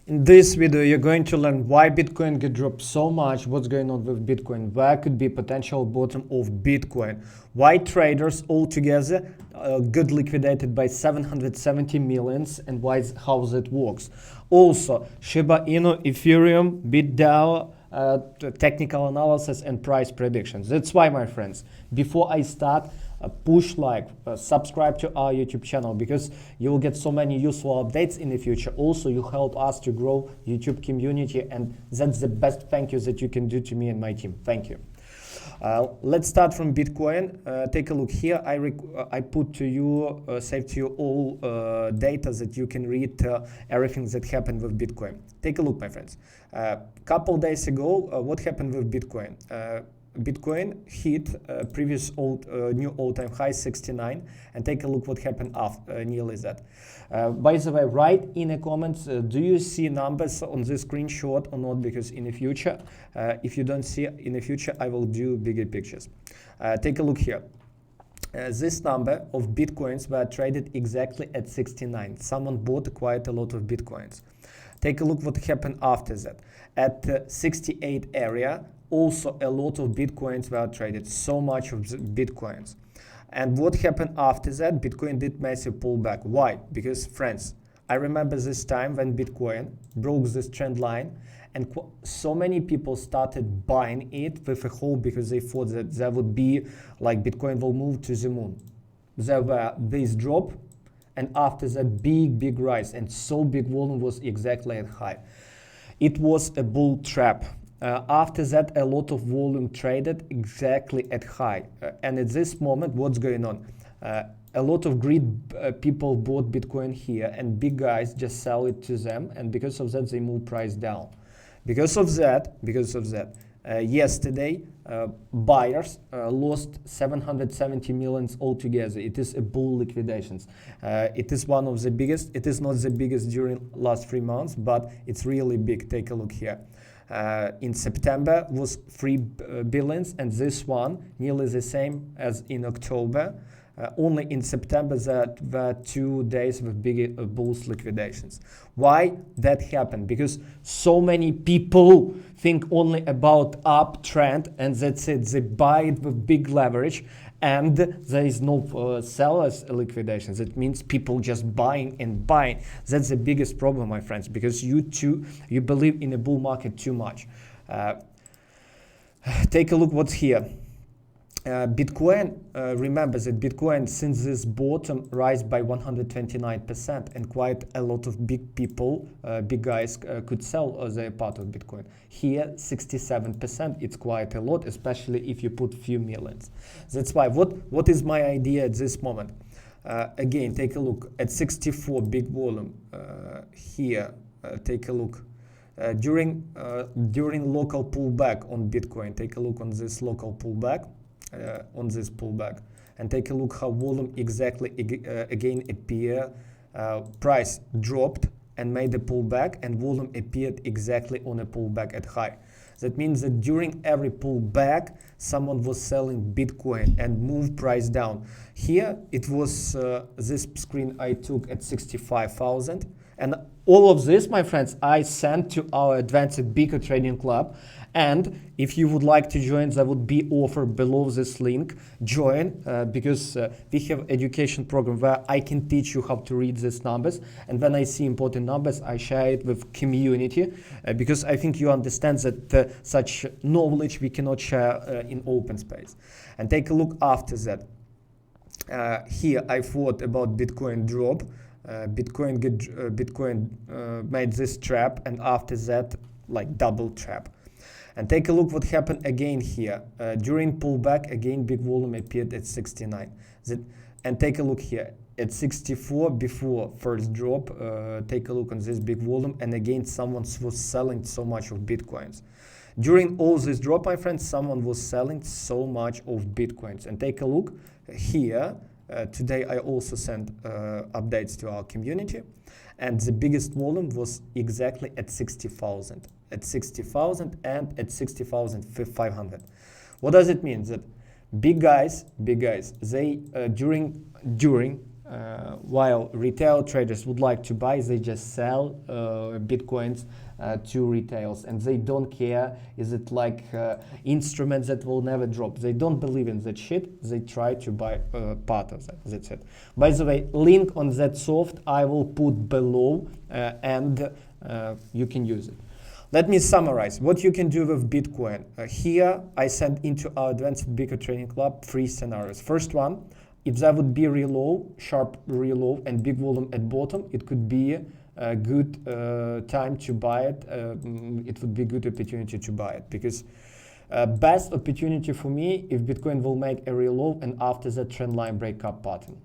In this video, you're going to learn why Bitcoin could drop so much, what's going on with Bitcoin, where could be potential bottom of Bitcoin, why traders altogether got liquidated by 770 millions, and how that works. Also, Shiba Inu, Ethereum, BITdao, technical analysis and price predictions. That's why, my friends, before I start, push like, subscribe to our YouTube channel, because you'll get so many useful updates in the future. Also, you help us to grow YouTube community, and that's the best thank you that you can do to me and my team. Thank you. Let's start from Bitcoin. Take a look here. I put to you, save to you all data that you can read everything that happened with Bitcoin. Take a look, my friends. Couple days ago, what happened with Bitcoin? Bitcoin hit previous new all-time high 69, and take a look what happened after nearly that. By the way, write in the comments, do you see numbers on this screenshot or not? Because in the future, if you don't see in the future, I will do bigger pictures. Take a look here. This number of Bitcoins were traded exactly at 69. Someone bought quite a lot of Bitcoins. Take a look what happened after that. At the 68 area, also a lot of Bitcoins were traded, so much of Bitcoins. And what happened after that? Bitcoin did massive pullback. Why? Because, friends, I remember this time when Bitcoin broke this trend line, and so many people started buying it with a hope, because they thought that there would be like Bitcoin will move to the moon. There were this drop, and after that big rise, and so big volume was exactly at high. It was a bull trap. After that, a lot of volume traded exactly at high. And at this moment, what's going on? A lot of greed people bought Bitcoin here, and big guys just sell it to them, and because of that, they move price down. Because of that, yesterday, buyers lost 770 millions altogether. It is a bull liquidations. It is one of the biggest. It is not the biggest during last 3 months, but it's really big. Take a look here. In September was 3 billions, and this one nearly the same as in October. Only in September there were 2 days with big bulls liquidations. Why that happened? Because so many people think only about uptrend, and that's it. They buy it with big leverage, and there is no sellers liquidations. It means people just buying and buying. That's the biggest problem, my friends, because you believe in a bull market too much. Take a look what's here. Bitcoin, remember that Bitcoin since this bottom rise by 129%, and quite a lot of big people, big guys could sell their part of Bitcoin. Here 67%, it's quite a lot, especially if you put few millions. That's why what is my idea at this moment? Again, take a look at 64 big volume here. Take a look. During local pullback on Bitcoin, take a look on this local pullback. And take a look how volume exactly again appear. Price dropped and made a pullback, and volume appeared exactly on a pullback at high. That means that during every pullback, someone was selling Bitcoin and moved price down. Here it was this screen I took at 65,000, and all of this, my friends, I sent to our advanced BTC trading club. And if you would like to join, there would be offer below this link. Join, because we have education program where I can teach you how to read these numbers. And when I see important numbers, I share it with community, because I think you understand that such knowledge we cannot share in open space. And take a look after that. Here I thought about Bitcoin drop. Bitcoin made this trap, and after that, like double trap. And take a look what happened again here. During pullback, again, big volume appeared at 69. And take a look here at 64 before first drop. Take a look on this big volume. And again, someone was selling so much of Bitcoins. During all this drop, my friends, someone was selling so much of Bitcoins. And take a look here. Today, I also sent updates to our community. And the biggest volume was exactly at 60,000. At 60,000 and at 60,500. What does it mean? That big guys, they during while retail traders would like to buy, they just sell bitcoins to retails, and they don't care. Is it like instruments that will never drop? They don't believe in that shit. They try to buy part of that. That's it. By the way, link on that soft I will put below, and you can use it. Let me summarize what you can do with Bitcoin. Here I sent into our Advanced Bitcoin Trading Club 3 scenarios. First one, if there would be real low, sharp real low, and big volume at bottom, it could be a good time to buy it. It would be a good opportunity to buy it, because best opportunity for me if Bitcoin will make a real low and after that trend line breakup pattern.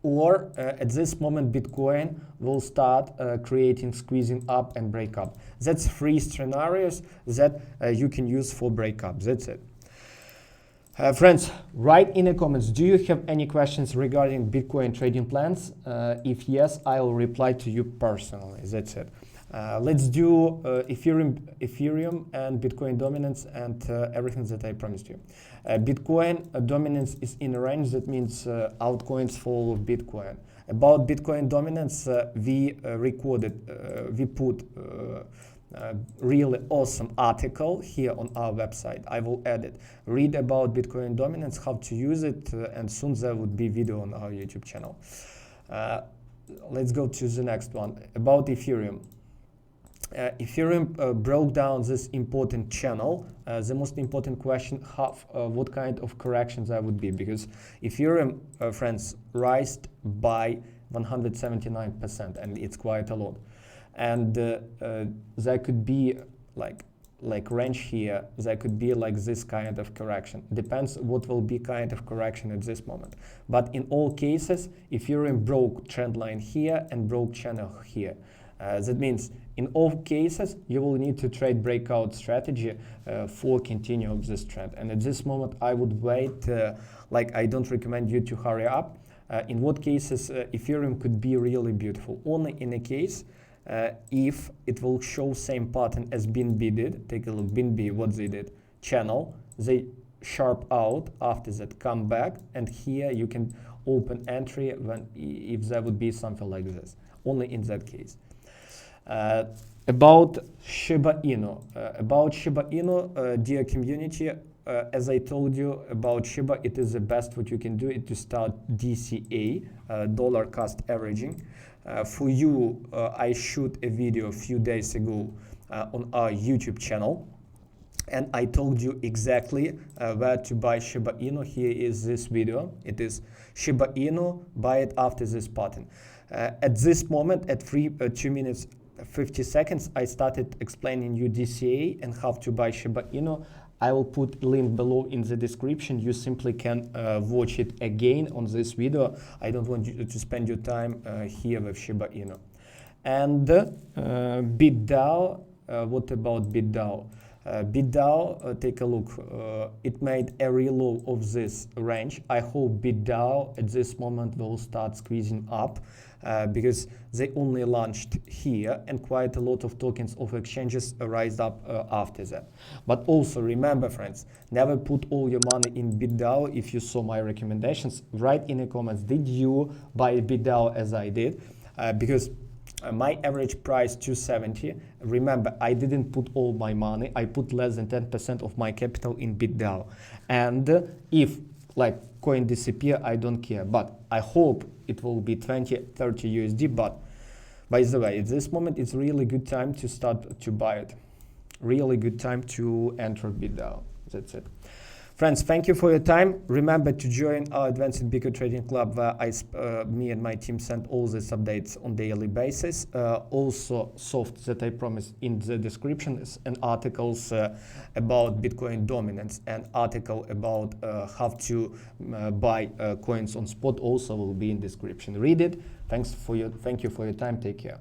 Or at this moment Bitcoin will start creating squeezing up and break up. That's 3 scenarios that you can use for breakup. That's it. Friends, write in the comments, do you have any questions regarding Bitcoin trading plans? If yes, I will reply to you personally. That's it. Let's do Ethereum and Bitcoin dominance and everything that I promised you. Bitcoin dominance is in a range, that means altcoins follow Bitcoin. About Bitcoin dominance, we put really awesome article here on our website. I will add it. Read about Bitcoin dominance, how to use it, and soon there would be video on our YouTube channel. Let's go to the next one about Ethereum. Ethereum broke down this important channel. The most important question, what kind of corrections there would be, because Ethereum, friends, rised by 179%, and it's quite a lot. And there could be like range here, there could be like this kind of correction. Depends what will be kind of correction at this moment. But in all cases, Ethereum broke trend line here and broke channel here. That means in all cases, you will need to trade breakout strategy for continue of this trend. And at this moment, I would wait, like I don't recommend you to hurry up. In what cases Ethereum could be really beautiful? Only in a case if it will show same pattern as BNB did. Take a look, BNB, what they did. Channel, they sharp out, after that come back, and here you can open entry if there would be something like this. Only in that case. About Shiba Inu. Dear community, as I told you about Shiba, it is the best what you can do it to start DCA, dollar cost averaging. For you, I shoot a video a few days ago on our YouTube channel, and I told you exactly where to buy Shiba Inu. Here is this video. It is Shiba Inu, buy it after this pattern. At this moment, at 2 minutes 50 seconds, I started explaining you DCA and how to buy Shiba Inu. I will put link below in the description. You simply can watch it again on this video. I don't want you to spend your time here with Shiba Inu. And BITdao, what about BITdao? BITdao, take a look. It made a real low of this range. I hope BITdao at this moment will start squeezing up because they only launched here, and quite a lot of tokens of exchanges rise up after that. But also remember, friends, never put all your money in BITdao. If you saw my recommendations, write in the comments, did you buy BITdao as I did? Because my average price 270. Remember, I didn't put all my money. I put less than 10% of my capital in BITdao. And if like coin disappear, I don't care. But I hope it will be 20, 30 USD. But by the way, at this moment, it's really good time to start to buy it. Really good time to enter BITdao. That's it. Friends, thank you for your time. Remember to join our Advanced Bitcoin Trading Club where me and my team send all these updates on daily basis. Also, soft that I promised in the description and articles about Bitcoin dominance and article about how to buy coins on spot also will be in description. Read it. Thank you for your time. Take care.